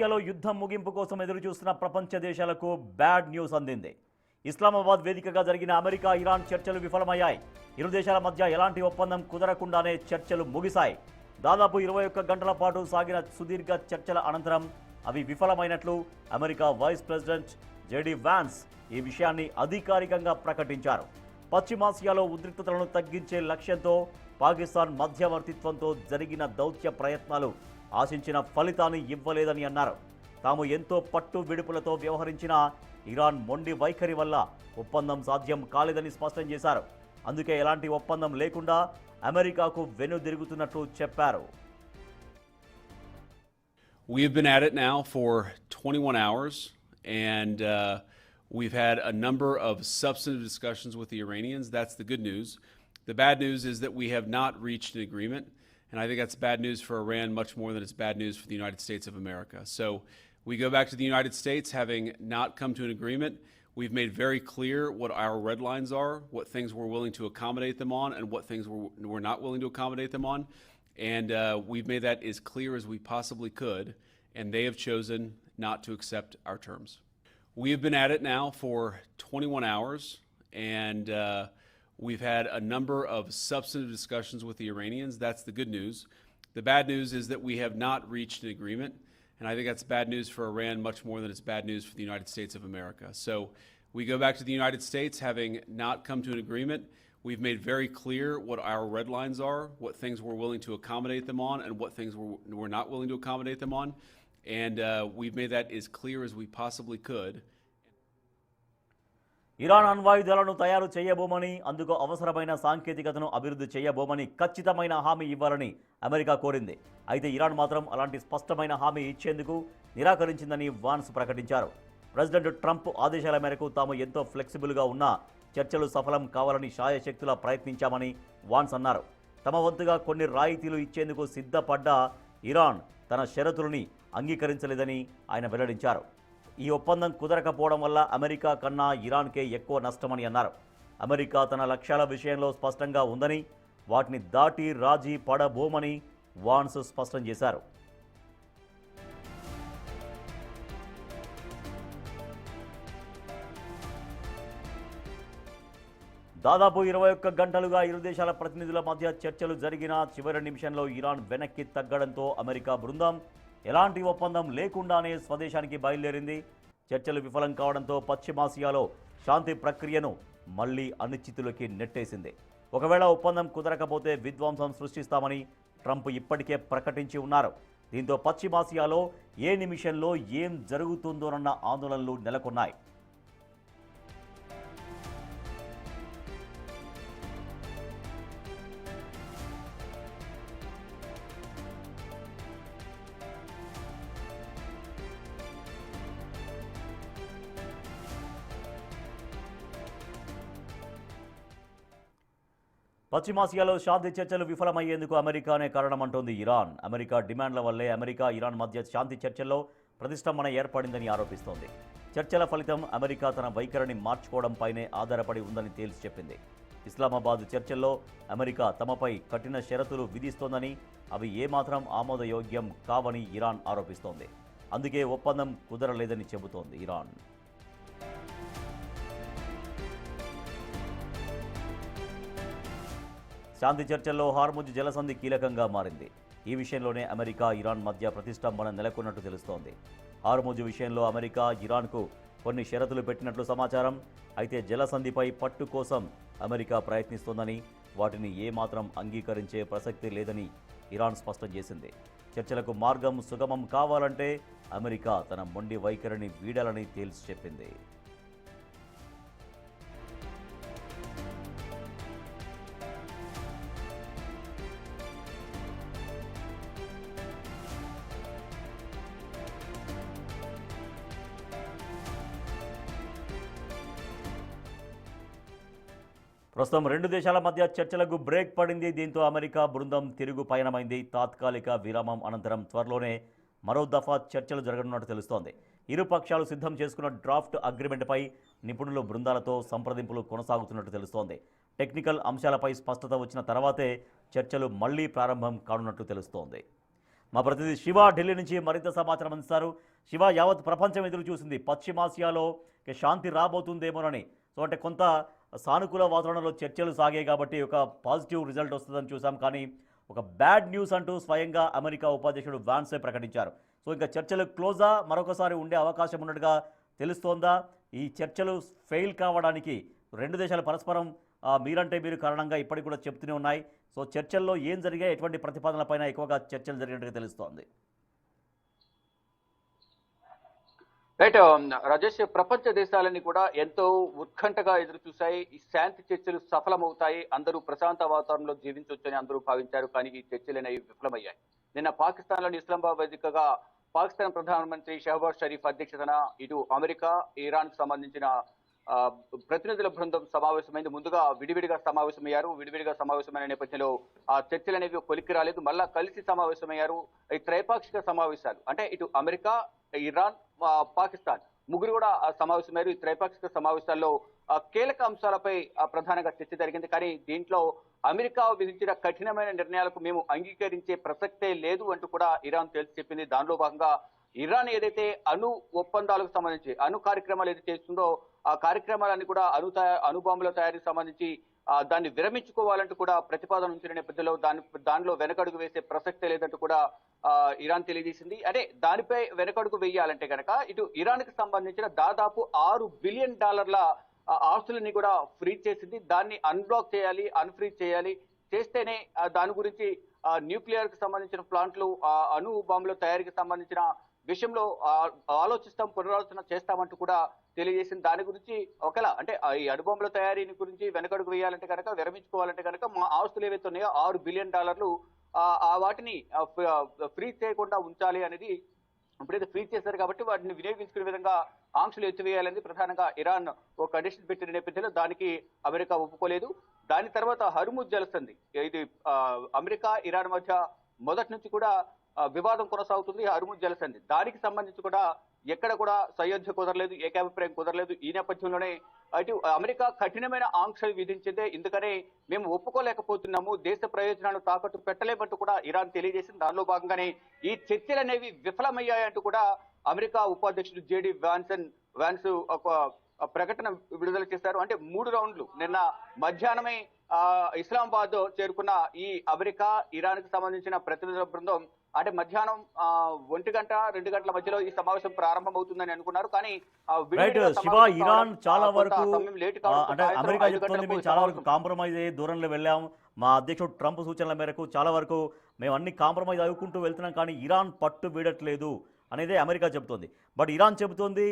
రష్యాలో యుద్ధం ముగింపు కోసం ఎదురుచూస్తున్న ప్రపంచ దేశాలకు బ్యాడ్ న్యూస్ అందింది. ఇస్లామాబాద్ వేదికగా జరిగిన అమెరికా ఇరాన్ చర్చలు విఫలమయ్యాయి. ఇరు దేశాల మధ్య ఎలాంటి ఒప్పందం కుదరకుండానే చర్చలు ముగిశాయి. దాదాపు 21 గంటల పాటు సాగిన సుదీర్ఘ చర్చల అనంతరం అవి విఫలమైనట్లు America vice president JD Vance ఈ విషయాన్ని అధికారికంగా ప్రకటించారు. పశ్చిమాసియాలో ఉద్రిక్తతలను తగ్గించే లక్ష్యంతో పాకిస్తాన్ మధ్యవర్తిత్వంతో జరిగిన దౌత్య ప్రయత్నాలు ఆశించిన ఫలితాన్ని ఇవ్వలేదని అన్నారు. తాము ఎంతో పట్టు విడుపులతో వ్యవహరించిన ఇరాన్ మొండి వైఖరి వల్ల ఒప్పందం సాధ్యం కాలేదని స్పష్టం చేశారు. అందుకే ఎలాంటి ఒప్పందం లేకుండా అమెరికాకు వెనుదిరుగుతున్నట్లు చెప్పారు. We have been at it now for 21 hours, and we've had a number of substantive discussions with the Iranians. That's the good news. The bad news is that we have not reached an agreement, and I think that's bad news for Iran much more than it's bad news for the United States of America. So we go back to the United States having not come to an agreement. We've made very clear what our red lines are, what things we're willing to accommodate them on, and what things we're not willing to accommodate them on. And we've made that as clear as we possibly could, and they have chosen not to accept our terms. We have been at it now for 21 hours, and we've had a number of substantive discussions with the Iranians. That's the good news. The bad news is that we have not reached an agreement, and I think that's bad news for Iran much more than it's bad news for the United States of America. So we go back to the United States having not come to an agreement. We've made very clear what our red lines are, what things we're willing to accommodate them on, and what things we're not willing to accommodate them on. And we've made that as clear as we possibly could. Iran అణ్వాయుధాలను తయారు చేయబోమని, అందుకు అవసరమైన సాంకేతికతను అభివృద్ధి చేయబోమని ఖచ్చితమైన హామీ ఇవ్వాలని అమెరికా కోరింది. అయితే ఇరాన్ మాత్రం అలాంటి స్పష్టమైన హామీ ఇచ్చేందుకు నిరాకరించిందని వాన్స్ ప్రకటించారు. ప్రెసిడెంట్ ట్రంప్ ఆదేశాల మేరకు తాము ఎంతో ఫ్లెక్సిబుల్గా ఉన్నా చర్చలు సఫలం కావాలని శాయశక్తులా ప్రయత్నించామని వాన్స్ అన్నారు. తమ వంతుగా కొన్ని రాయితీలు ఇచ్చేందుకు సిద్ధపడ్డ ఇరాన్ తన షరతులని అంగీకరించలేదని ఆయన వెల్లడించారు. ఈ ఒప్పందం కుదరకపోవడం వల్ల అమెరికా కన్నా ఇరాన్కే ఎక్కువ నష్టమని అన్నారు. అమెరికా తన లక్ష్యాల విషయంలో స్పష్టంగా ఉందని, వాటిని దాటి రాజీ పడబోమని వాన్స్ స్పష్టం చేశారు. దాదాపు 21 గంటలుగా ఇరు దేశాల ప్రతినిధుల మధ్య చర్చలు జరిగిన చివరి నిమిషంలో ఇరాన్ వెనక్కి తగ్గడంతో అమెరికా బృందం ఎలాంటి ఒప్పందం లేకుండానే స్వదేశానికి బయలుదేరింది. చర్చలు విఫలం కావడంతో పశ్చిమాసియాలో శాంతి ప్రక్రియను మళ్లీ అనిశ్చితులకి నెట్టేసింది. ఒకవేళ ఒప్పందం కుదరకపోతే విధ్వంసం సృష్టిస్తామని ట్రంప్ ఇప్పటికే ప్రకటించి ఉన్నారు. దీంతో పశ్చిమాసియాలో ఏ నిమిషంలో ఏం జరుగుతుందోనన్న ఆందోళనలు నెలకొన్నాయి. పశ్చిమాసియాలో శాంతి చర్చలు విఫలమయ్యేందుకు అమెరికానే కారణమంటోంది ఇరాన్. అమెరికా డిమాండ్ల వల్లే అమెరికా ఇరాన్ మధ్య శాంతి చర్చల్లో ప్రతిష్టంభన ఏర్పడిందని ఆరోపిస్తోంది. చర్చల ఫలితం అమెరికా తన వైఖరిని మార్చుకోవడంపైనే ఆధారపడి ఉందని తేల్చి చెప్పింది. ఇస్లామాబాద్ చర్చల్లో అమెరికా తమపై కఠిన షరతులు విధిస్తోందని, అవి ఏమాత్రం ఆమోదయోగ్యం కావని ఇరాన్ ఆరోపిస్తోంది. అందుకే ఒప్పందం కుదరలేదని చెబుతోంది ఇరాన్. శాంతి చర్చల్లో హార్ముజ్ జలసంధి కీలకంగా మారింది. ఈ విషయంలోనే అమెరికా ఇరాన్ మధ్య ప్రతిష్టంభన నెలకొన్నట్టు తెలుస్తోంది. హార్ముజ్ విషయంలో అమెరికా ఇరాన్కు కొన్ని షరతులు పెట్టినట్లు సమాచారం. అయితే జలసంధిపై పట్టు కోసం అమెరికా ప్రయత్నిస్తోందని, వాటిని ఏమాత్రం అంగీకరించే ప్రసక్తి లేదని ఇరాన్ స్పష్టం చేసింది. చర్చలకు మార్గం సుగమం కావాలంటే అమెరికా తన మొండి వైఖరిని వీడాలని తేల్చి చెప్పింది. ప్రస్తుతం రెండు దేశాల మధ్య చర్చలకు బ్రేక్ పడింది. దీంతో అమెరికా బృందం తిరుగు పయనమైంది. తాత్కాలిక విరామం అనంతరం త్వరలోనే మరో దఫా చర్చలు జరగనున్నట్టు తెలుస్తోంది. ఇరు పక్షాలు సిద్ధం చేసుకున్న డ్రాఫ్ట్ అగ్రిమెంట్పై నిపుణుల బృందాలతో సంప్రదింపులు కొనసాగుతున్నట్టు తెలుస్తోంది. టెక్నికల్ అంశాలపై స్పష్టత వచ్చిన తర్వాతే చర్చలు మళ్లీ ప్రారంభం కానున్నట్టు తెలుస్తోంది. మా ప్రతినిధి శివ ఢిల్లీ నుంచి మరింత సమాచారం అందిస్తారు. శివ, యావత్ ప్రపంచం ఎదురు చూసింది పశ్చిమాసియాలో శాంతి రాబోతుందేమోనని. సో అంటే కొంత సానుకూల వాతావరణంలో చర్చలు సాగాయి కాబట్టి ఒక పాజిటివ్ రిజల్ట్ వస్తుందని చూసాం. కానీ ఒక బ్యాడ్ న్యూస్ అంటూ స్వయంగా అమెరికా ఉపాధ్యక్షుడు వాన్సే ప్రకటించారు. సో ఇంకా చర్చలు క్లోజా, మరొకసారి ఉండే అవకాశం ఉన్నట్టుగా తెలుస్తోందా? ఈ చర్చలు ఫెయిల్ కావడానికి రెండు దేశాలు పరస్పరం మీరంటే మీరు కారణంగా ఇప్పటికి కూడా చెప్తూనే ఉన్నాయి. సో చర్చల్లో ఏం జరిగాయి, ఎటువంటి ప్రతిపాదనలపైన ఎక్కువగా చర్చలు జరిగినట్టుగా తెలుస్తోంది? రైట్ రాజేష్, ప్రపంచ దేశాలన్నీ కూడా ఎంతో ఉత్కంఠగా ఎదురు చూశాయి. ఈ శాంతి చర్చలు సఫలమవుతాయి, అందరూ ప్రశాంత వాతావరణంలో జీవించవచ్చని అందరూ భావించారు. కానీ ఈ చర్చలు అనేవి విఫలమయ్యాయి. నిన్న పాకిస్తాన్లోని ఇస్లామాబాద్ వేదికగా పాకిస్తాన్ ప్రధానమంత్రి షహబాజ్ షరీఫ్ అధ్యక్షతన ఇటు అమెరికా, ఇరాన్ సంబంధించిన ప్రతినిధుల బృందం సమావేశమైంది. ముందుగా విడివిడిగా సమావేశమయ్యారు. విడివిడిగా సమావేశమైన నేపథ్యంలో ఆ చర్చలు అనేవి కొలిక్కి రాలేదు. మళ్ళా కలిసి సమావేశమయ్యారు. ఈ త్రైపాక్షిక సమావేశాలు అంటే ఇటు అమెరికా, ఇరాన్, పాకిస్తాన్ ముగ్గురు కూడా సమావేశమయ్యారు. ఈ త్రైపాక్షిక సమావేశాల్లో కీలక అంశాలపై ప్రధానంగా చర్చ జరిగింది. కానీ దీంట్లో అమెరికా విధించిన కఠినమైన నిర్ణయాలకు మేము అంగీకరించే ప్రసక్తే లేదు అంటూ కూడా ఇరాన్ తేల్చి చెప్పింది. దానిలో భాగంగా ఇరాన్ ఏదైతే అణు ఒప్పందాలకు సంబంధించి అణు కార్యక్రమాలు ఏదైతే చేస్తుందో ఆ కార్యక్రమాలన్నీ కూడా అణుబాంబుల తయారీకి సంబంధించి దాన్ని విరమించుకోవాలంటూ కూడా ప్రతిపాదన ఉంచిన నేపథ్యంలో దానిలో వెనకడుగు వేసే ప్రసక్తే లేదంటూ కూడా ఇరాన్ తెలియజేసింది. అదే దానిపై వెనకడుగు వేయాలంటే కనుక ఇటు ఇరాన్ కి సంబంధించిన దాదాపు $6 బిలియన్ ఆస్తులని కూడా ఫ్రీజ్ చేసింది. దాన్ని అన్బ్లాక్ చేయాలి, అన్ఫ్రీజ్ చేయాలి. చేస్తేనే దాని గురించి న్యూక్లియర్ కి సంబంధించిన ప్లాంట్లు, అణు బాంబుల తయారీకి సంబంధించిన విషయంలో ఆలోచిస్తాం, పునరాలోచన చేస్తామంటూ కూడా తెలియజేసింది. దాని గురించి ఒకవేళ అంటే ఈ అణుబాంబుల తయారీని గురించి వెనకడుగు వేయాలంటే కనుక, విరమించుకోవాలంటే కనుక మా ఆస్తులు ఏవైతే ఉన్నాయో $6 బిలియన్ వాటిని ఫ్రీజ్ చేయకుండా ఉంచాలి అనేది ఇప్పుడైతే ఫ్రీజ్ చేశారు కాబట్టి వాటిని వినియోగించుకునే విధంగా ఆంక్షలు ఎత్తివేయాలని ప్రధానంగా ఇరాన్ ఒక కండిషన్ పెట్టిన నేపథ్యంలో దానికి అమెరికా ఒప్పుకోలేదు. దాని తర్వాత హర్ముజ్ జలసంధి, ఇది అమెరికా ఇరాన్ మధ్య మొదటి నుంచి కూడా వివాదం కొనసాగుతుంది. హర్ముజ్ జలసంధి దానికి సంబంధించి కూడా ఎక్కడ కూడా సయోధ్య కుదరలేదు, ఏకాభిప్రాయం కుదరలేదు. ఈ నేపథ్యంలోనే అటు అమెరికా కఠినమైన ఆంక్షలు విధించిందే, ఎందుకనే మేము ఒప్పుకోలేకపోతున్నాము, దేశ ప్రయోజనాలను తాకట్టు పెట్టలేమంటూ కూడా ఇరాన్ తెలియజేసింది. దానిలో భాగంగానే ఈ చర్చలు అనేవి విఫలమయ్యాయంటూ కూడా అమెరికా ఉపాధ్యక్షుడు జేడీ వాన్స్ ఒక ప్రకటన విడుదల చేశారు. అంటే 3 రౌండ్లు నిన్న మధ్యాహ్నమే ఇస్లామాబాద్ చేరుకున్న ఈ అమెరికా, ఇరాన్ కి సంబంధించిన ప్రతినిధుల బృందం అంటే మధ్యాహ్నం 1 గంట 2 గంటల మధ్యలో ఈ సమావేశం ప్రారంభమవుతుందని అనుకున్నారు. కానీ శివ, ఇరాన్ చాలా వరకు అంటే అమెరికా చెప్తుంది మేము చాలా వరకు కాంప్రమైజ్ అయ్యే దూరంలో వెళ్ళాం, మా అధ్యక్షుడు ట్రంప్ సూచనల మేరకు చాలా వరకు మేము అన్ని కాంప్రమైజ్ అవుకుంటూ వెళ్తున్నాం, కానీ ఇరాన్ పట్టు వీడట్లేదు అనేది అమెరికా చెబుతోంది. బట్ ఇరాన్ చెబుతోంది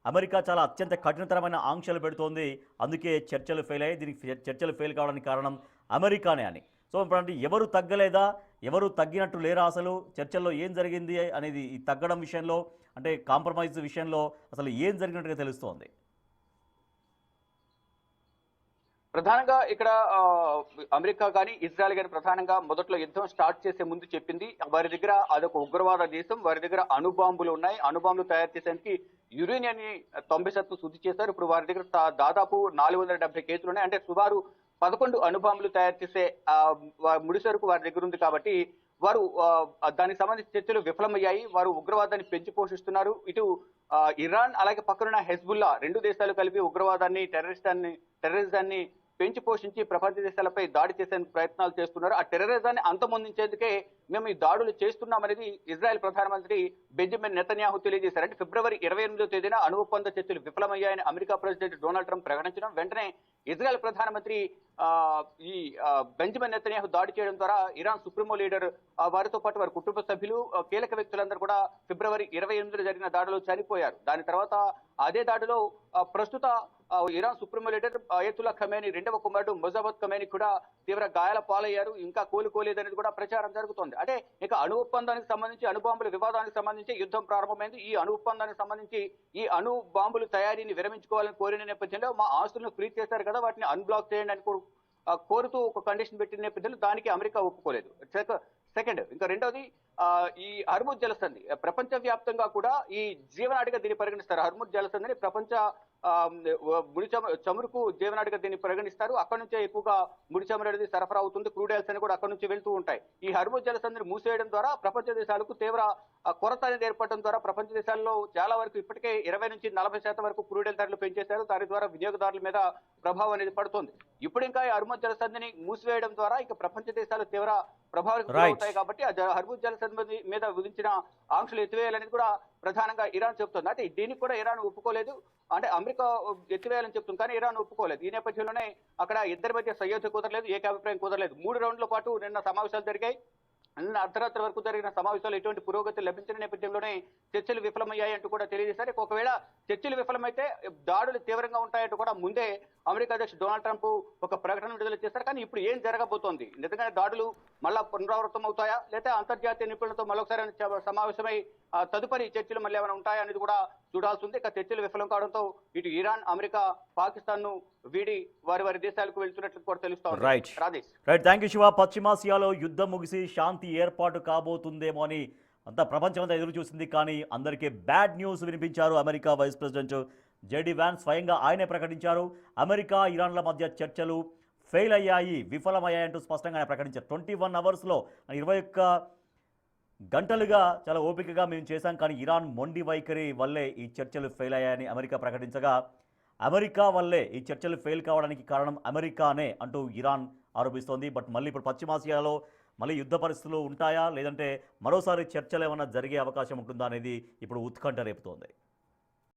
అమెరికా చాలా అత్యంత కఠినతరమైన ఆంక్షలు పెడుతోంది, అందుకే చర్చలు ఫెయిల్ అయ్యాయి, దీనికి చర్చలు ఫెయిల్ కావడానికి కారణం అమెరికానే అని. సో ఇప్పుడు ఎవరు తగ్గలేదా, ఎవరు తగ్గినట్టు లేరా, అసలు చర్చల్లో ఏం జరిగింది అనేది ఈ తగ్గడం విషయంలో అంటే కాంప్రమైజ్ విషయంలో అసలు ఏం జరిగినట్టుగా తెలుస్తోంది? ప్రధానంగా ఇక్కడ అమెరికా కానీ ఇజ్రాయెల్ కానీ ప్రధానంగా మొదట్లో యుద్ధం స్టార్ట్ చేసే ముందు చెప్పింది వారి దగ్గర అదొక ఉగ్రవాద దేశం, వారి దగ్గర అణుబాంబులు ఉన్నాయి, అణుబాంబులు తయారు చేసేందుకు యురేనియాన్ని 90% శుద్ధి చేశారు. ఇప్పుడు వారి దగ్గర దాదాపు 470 కేసులు ఉన్నాయి. అంటే సుమారు 11 అణుబాంబులు తయారు చేసే ముడిసరుకు వారి దగ్గర ఉంది. కాబట్టి వారు దానికి సంబంధించిన చర్చలు విఫలమయ్యాయి. వారు ఉగ్రవాదాన్ని పెంచి పోషిస్తున్నారు. ఇటు ఇరాన్ అలాగే పక్కనున్న హెజ్బుల్లా 2 దేశాలు కలిపి ఉగ్రవాదాన్ని, టెర్రరిజాన్ని పెంచి పోషించి ప్రపంచ దేశాలపై దాడి చేసేందుకు ప్రయత్నాలు చేస్తున్నారు. ఆ టెర్రరిజాన్ని అంతమొందించేందుకే మేము ఈ దాడులు చేస్తున్నామనేది ఇజ్రాయెల్ ప్రధానమంత్రి బెంజమిన్ నెతన్యాహు తెలియజేశారు. అంటే ఫిబ్రవరి 28వ తేదీన అణు ఒప్పంద చర్చలు విఫలమయ్యాయని అమెరికా ప్రెసిడెంట్ డొనాల్డ్ ట్రంప్ ప్రకటించడం వెంటనే ఇజ్రాయెల్ ప్రధానమంత్రి ఈ బెంజమిన్ నెతన్యాహు దాడి చేయడం ద్వారా ఇరాన్ సుప్రీమో లీడర్ వారితో పాటు వారి కుటుంబ సభ్యులు, కీలక వ్యక్తులందరూ కూడా ఫిబ్రవరి 28న జరిగిన దాడిలో చనిపోయారు. దాని తర్వాత అదే దాడిలో ప్రస్తుత Iran supremo leader Ayatollah Khamenei 2వ కుమారుడు మొజాబత్ ఖమేనీ కూడా తీవ్ర గాయాల పాలయ్యారు, ఇంకా కోలుకోలేదనేది కూడా ప్రచారం జరుగుతోంది. అంటే ఇక అణు ఒప్పందానికి సంబంధించి, అణు బాంబుల వివాదానికి సంబంధించి యుద్ధం ప్రారంభమైంది. ఈ అణు ఒప్పందానికి సంబంధించి ఈ అణు బాంబుల తయారీని విరమించుకోవాలని కోరిన నేపథ్యంలో మా ఆస్తులను ఫ్రీజ్ చేశారు కదా, వాటిని అన్బ్లాక్ చేయండి అని కోరుతూ ఒక కండిషన్ పెట్టిన నేపథ్యంలో దానికి అమెరికా ఒప్పుకోలేదు. సెకండ్ ఇంకా రెండోది ఈ హర్ముజ్ జలసంధి ప్రపంచ వ్యాప్తంగా కూడా ఈ జీవనాడిగా దీన్ని పరిగణిస్తారు. హర్ముజ్ జలసంధిని ప్రపంచ ముడి చమురుకు జీవనాడిగా దీన్ని పరిగణిస్తారు. అక్కడ నుంచే ఎక్కువగా ముడి చమురు అనేది సరఫరా అవుతుంది. క్రూడ్ ఆయిల్స్ అని కూడా అక్కడ నుంచి వెళ్తూ ఉంటాయి. ఈ హర్ముజ్ జలసంధిని మూసేయడం ద్వారా ప్రపంచ దేశాలకు తీవ్ర కొరత అనేది ఏర్పడడం ద్వారా ప్రపంచ దేశాల్లో చాలా వరకు ఇప్పటికే 20 నుంచి 40% వరకు క్రూడ్ ఆయిల్ ధరలు పెంచేశారు. దాని ద్వారా వినియోగదారుల మీద ప్రభావం అనేది పడుతుంది. ఇప్పుడు ఇంకా ఈ హర్ముజ్ జలసంధిని మూసివేయడం ద్వారా ఇక ప్రపంచ దేశాలు తీవ్ర ప్రభావితం అవుతాయి. కాబట్టి ఆ హర్ముజ్ జలసంధి మీద విధించిన ఆంక్షలు ఎత్తివేయాలనేది కూడా ప్రధానంగా ఇరాన్ చెబుతుంది. అంటే దీనికి కూడా ఇరాన్ ఒప్పుకోలేదు. అంటే అమెరికా ఎత్తివేయాలని చెప్తుంది, కానీ ఇరాన్ ఒప్పుకోలేదు. ఈ నేపథ్యంలోనే అక్కడ ఇద్దరి మధ్య సయోధ్య కుదరలేదు, ఏకాభిప్రాయం కుదరలేదు. 3 రౌండ్ల పాటు నిన్న సమావేశాలు జరిగాయి. నిన్న అర్ధరాత్రి వరకు జరిగిన సమావేశాలు ఎటువంటి పురోగతి లభించిన నేపథ్యంలోనే చర్చలు విఫలమయ్యాయి అంటూ కూడా తెలియజేశారు. ఒకవేళ చర్చలు విఫలమైతే దాడులు తీవ్రంగా ఉంటాయంటూ కూడా ముందే అమెరికా అధ్యక్షుడు డొనాల్డ్ ట్రంప్ ఒక ప్రకటన విడుదల చేశారు. కానీ ఇప్పుడు ఏం జరగబోతోంది? నిజంగానే దాడులు మళ్ళా పునరావృతం అవుతాయా, లేదా అంతర్జాతీయ నిపుణులతో మరొకసారి సమావేశమై తదుపరి చర్చలు మళ్ళీ ఏమైనా ఉంటాయా అనేది కూడా చూడాల్సి ఉంది. ఇక చర్చలు విఫలం కావడంతో ఇటు ఇరాన్, అమెరికా, పాకిస్తాన్ ను వీడి వారి దేశాలకు వెళ్తున్నట్లు కూడా తెలుస్తోంది. Rajesh. Right, thank you Shiva. పశ్చిమాసియాలో యుద్ధం ముగిసి శాంతి ఏర్పాటు కాబోతుందేమో అని అంతా ప్రపంచం అంతా ఎదురు చూసింది. కానీ అందరికీ బ్యాడ్ న్యూస్ వినిపించారు America vice president JD Vance. స్వయంగా ఆయనే ప్రకటించారు, అమెరికా ఇరాన్ల మధ్య చర్చలు ఫెయిల్ అయ్యాయి, విఫలమయ్యాయంటూ స్పష్టంగా ఆయన ప్రకటించారు. 21 అవర్స్లో 21 గంటలుగా చాలా ఓపికగా మేము చేశాం, కానీ ఇరాన్ మొండి వైఖరి వల్లే ఈ చర్చలు ఫెయిల్ అయ్యాయని అమెరికా ప్రకటించగా, అమెరికా వల్లే ఈ చర్చలు ఫెయిల్ కావడానికి కారణం అమెరికానే అంటూ ఇరాన్ ఆరోపిస్తోంది. బట్ మళ్ళీ ఇప్పుడు పశ్చిమాసియాలో మళ్ళీ యుద్ధ పరిస్థితులు ఉంటాయా, లేదంటే మరోసారి చర్చలు ఏమైనా జరిగే అవకాశం ఉంటుందా అనేది ఇప్పుడు ఉత్కంఠ రేపుతోంది.